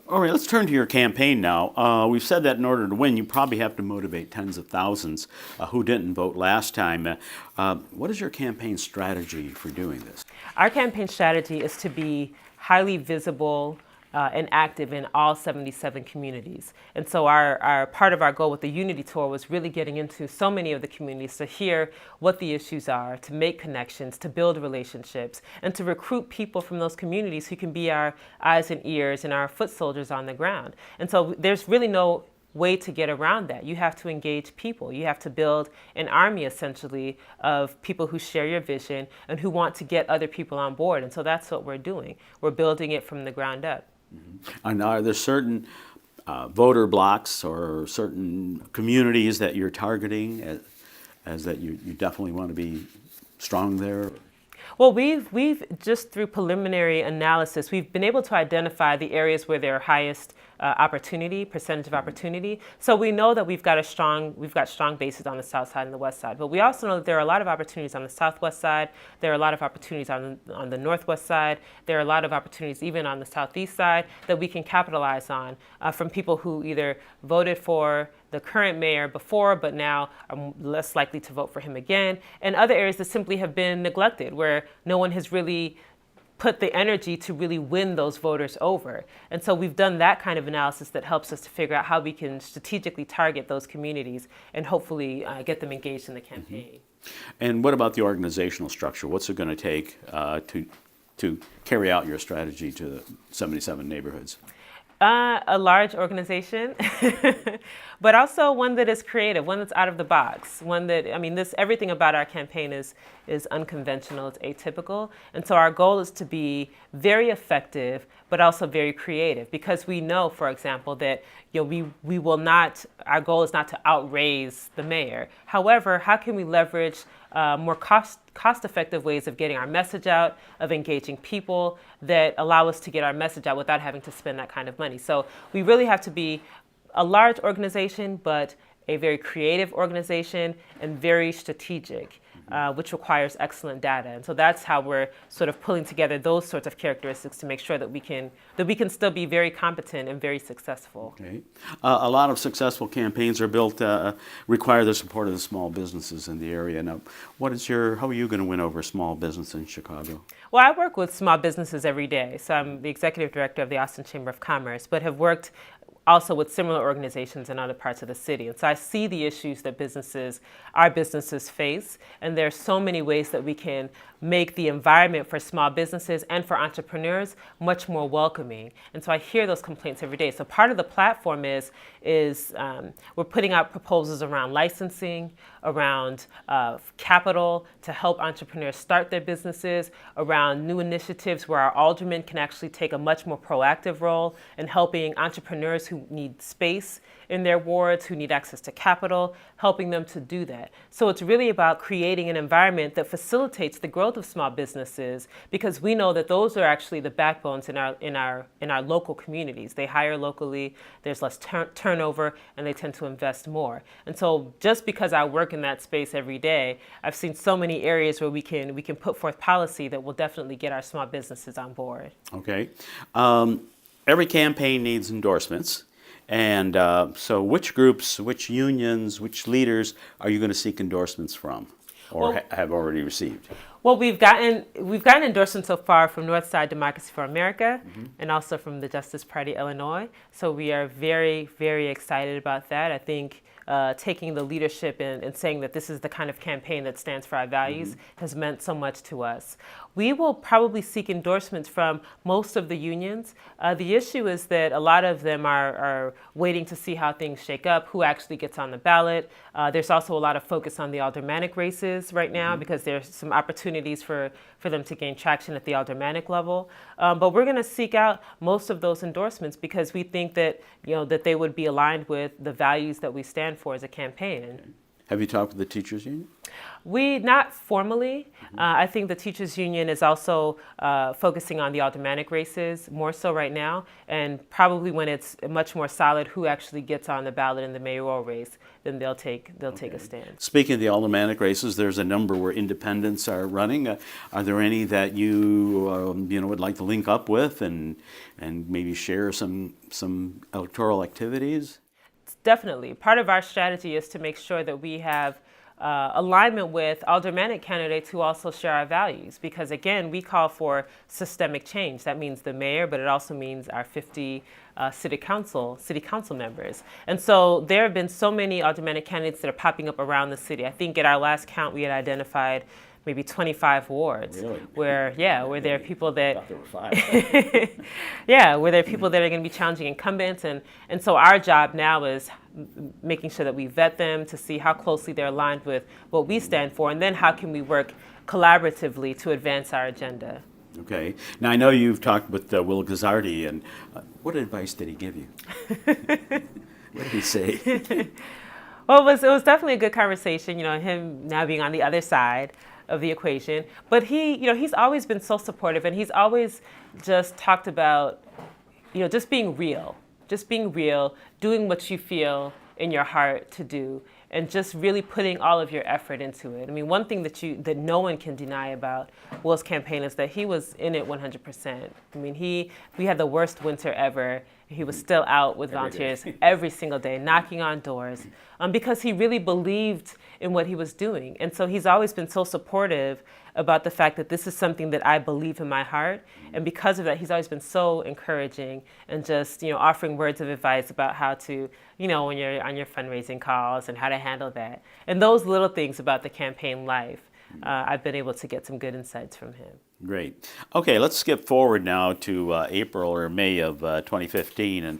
All right, let's turn to your campaign now. We've said that in order to win, you probably have to motivate tens of thousands who didn't vote last time. What is your campaign strategy for doing this? Our campaign strategy is to be highly visible and active in all 77 communities. And so our part of our goal with the Unity Tour was really getting into so many of the communities to hear what the issues are, to make connections, to build relationships, and to recruit people from those communities who can be our eyes and ears and our foot soldiers on the ground. And so there's really no way to get around that. You have to engage people. You have to build an army, essentially, of people who share your vision and who want to get other people on board. And so that's what we're doing. We're building it from the ground up. Mm-hmm. And are there certain voter blocks or certain communities that you're targeting as that you definitely want to be strong there? Well, we've just through preliminary analysis, we've been able to identify the areas where there are highest percentage of opportunity. So we know that we've got strong bases on the south side and the west side. But we also know that there are a lot of opportunities on the southwest side. There are a lot of opportunities on the northwest side. There are a lot of opportunities even on the southeast side that we can capitalize on from people who either voted for the current mayor before, but now are less likely to vote for him again, and other areas that simply have been neglected, where no one has really put the energy to really win those voters over. And so we've done that kind of analysis that helps us to figure out how we can strategically target those communities and hopefully get them engaged in the campaign. Mm-hmm. And what about the organizational structure? What's it going to take to carry out your strategy to the 77 neighborhoods? A large organization, but also one that is creative, one that's out of the box, one that, everything about our campaign is unconventional, it's atypical. And so our goal is to be very effective, but also very creative, because we know, for example, that we will not, our goal is not to outraise the mayor. However, how can we leverage more cost-effective ways of getting our message out, of engaging people that allow us to get our message out without having to spend that kind of money? So we really have to be a large organization, but a very creative organization and very strategic, which requires excellent data. And so that's how we're sort of pulling together those sorts of characteristics to make sure that we can still be very competent and very successful. Okay. A lot of successful campaigns are built, require the support of the small businesses in the area. Now, how are you going to win over small business in Chicago? Well, I work with small businesses every day. So I'm the executive director of the Austin Chamber of Commerce, but have worked also with similar organizations in other parts of the city. And so I see the issues that our businesses face, and there are so many ways that we can make the environment for small businesses and for entrepreneurs much more welcoming. And so I hear those complaints every day. So part of the platform is we're putting out proposals around licensing, around capital to help entrepreneurs start their businesses, around new initiatives where our aldermen can actually take a much more proactive role in helping entrepreneurs who need space in their wards, who need access to capital, helping them to do that. So it's really about creating an environment that facilitates the growth of small businesses, because we know that those are actually the backbones in our local communities. They hire locally, there's less turnover, and they tend to invest more. And so just because I work in that space every day, I've seen so many areas where we can put forth policy that will definitely get our small businesses on board. Okay. Every campaign needs endorsements. And so which groups, which unions, which leaders are you going to seek endorsements from or have already received? Well, we've gotten endorsements so far from Northside Democracy for America, and also from the Justice Party Illinois. So we are very, very excited about that. I think taking the leadership and saying that this is the kind of campaign that stands for our values has meant so much to us. We will probably seek endorsements from most of the unions. The issue is that a lot of them are waiting to see how things shake up, who actually gets on the ballot. There's also a lot of focus on the Aldermanic races right now, because there's some opportunities for them to gain traction at the Aldermanic level. But we're going to seek out most of those endorsements because we think that that they would be aligned with the values that we stand for as a campaign. Have you talked with the teachers union? We, not formally. I think the teachers union is also focusing on the aldermanic races more so right now, and probably when it's much more solid who actually gets on the ballot in the mayoral race, then they'll take a stand. Speaking of the aldermanic races, there's a number where independents are running. Are there any that you would like to link up with and maybe share some electoral activities? Definitely. Part of our strategy is to make sure that we have alignment with aldermanic candidates who also share our values, because again, we call for systemic change. That means the mayor, but it also means our 50 city council members. And so there have been so many aldermanic candidates that are popping up around the city. I think at our last count we had identified maybe 25 wards. Really? where there are people that I thought there were 5. where there are people that are going to be challenging incumbents, and so our job now is making sure that we vet them to see how closely they're aligned with what we stand for, and then how can we work collaboratively to advance our agenda. Okay. Now I know you've talked with Will Guzzardi, and what advice did he give you? What did he say? Well, it was definitely a good conversation. Him now being on the other side of the equation, but he's always been so supportive, and he's always just talked about, just being real, doing what you feel in your heart to do, and just really putting all of your effort into it. I mean, one thing that no one can deny about Will's campaign is that he was in it 100%. I mean, we had the worst winter ever. He was still out with volunteers every single day, knocking on doors, because he really believed in what he was doing. And so he's always been so supportive about the fact that this is something that I believe in my heart. And because of that, he's always been so encouraging and just, offering words of advice about how to, when you're on your fundraising calls and how to handle that. And those little things about the campaign life, I've been able to get some good insights from him. Great. Okay, let's skip forward now to April or May of 2015, and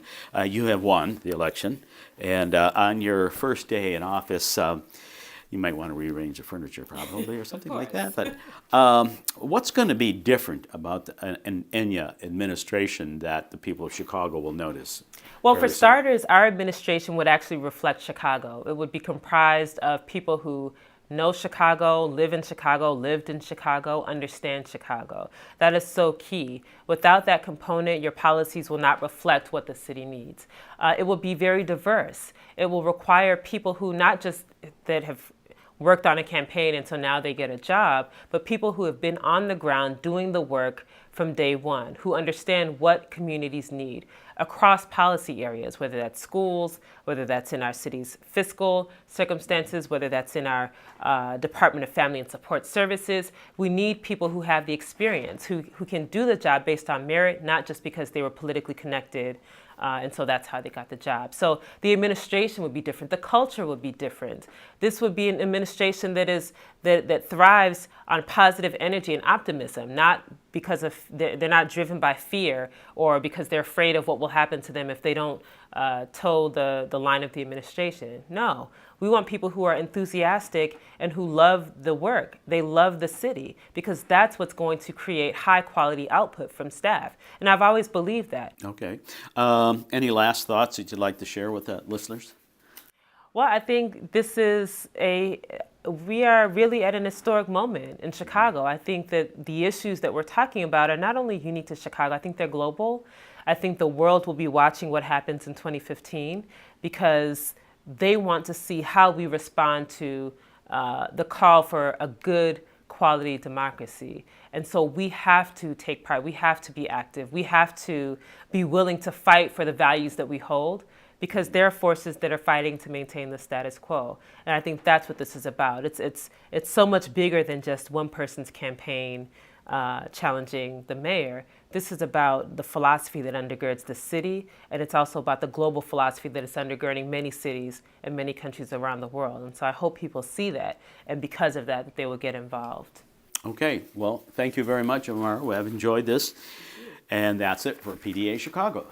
you have won the election. And on your first day in office, you might want to rearrange the furniture probably or something like that. But what's going to be different about an Enyia administration that the people of Chicago will notice? Well, for starters, our administration would actually reflect Chicago. It would be comprised of people who know Chicago, live in Chicago, lived in Chicago, understand Chicago. That is so key. Without that component, your policies will not reflect what the city needs. It will be very diverse. It will require people who not just that have worked on a campaign and so now they get a job, but people who have been on the ground doing the work from day one, who understand what communities need across policy areas, whether that's schools, whether that's in our city's fiscal circumstances, whether that's in our Department of Family and Support Services. We need people who have the experience, who can do the job based on merit, not just because they were politically connected. And so that's how they got the job. So the administration would be different. The culture would be different. This would be an administration that thrives on positive energy and optimism, not because they're not driven by fear or because they're afraid of what will happen to them if they don't toe the line of the administration. No, we want people who are enthusiastic and who love the work. They love the city because that's what's going to create high quality output from staff. And I've always believed that. Okay. Any last thoughts that you'd like to share with the listeners? Well, I think we are really at an historic moment in Chicago. I think that the issues that we're talking about are not only unique to Chicago, I think they're global. I think the world will be watching what happens in 2015 because they want to see how we respond to the call for a good quality democracy. And so we have to take part. We have to be active. We have to be willing to fight for the values that we hold because there are forces that are fighting to maintain the status quo. And I think that's what this is about. It's so much bigger than just one person's campaign challenging the mayor. This is about the philosophy that undergirds the city, and it's also about the global philosophy that is undergirding many cities and many countries around the world. And so I hope people see that, and because of that they will get involved. Okay, well, thank you very much, Amara. We have enjoyed this, and that's it for PDA Chicago.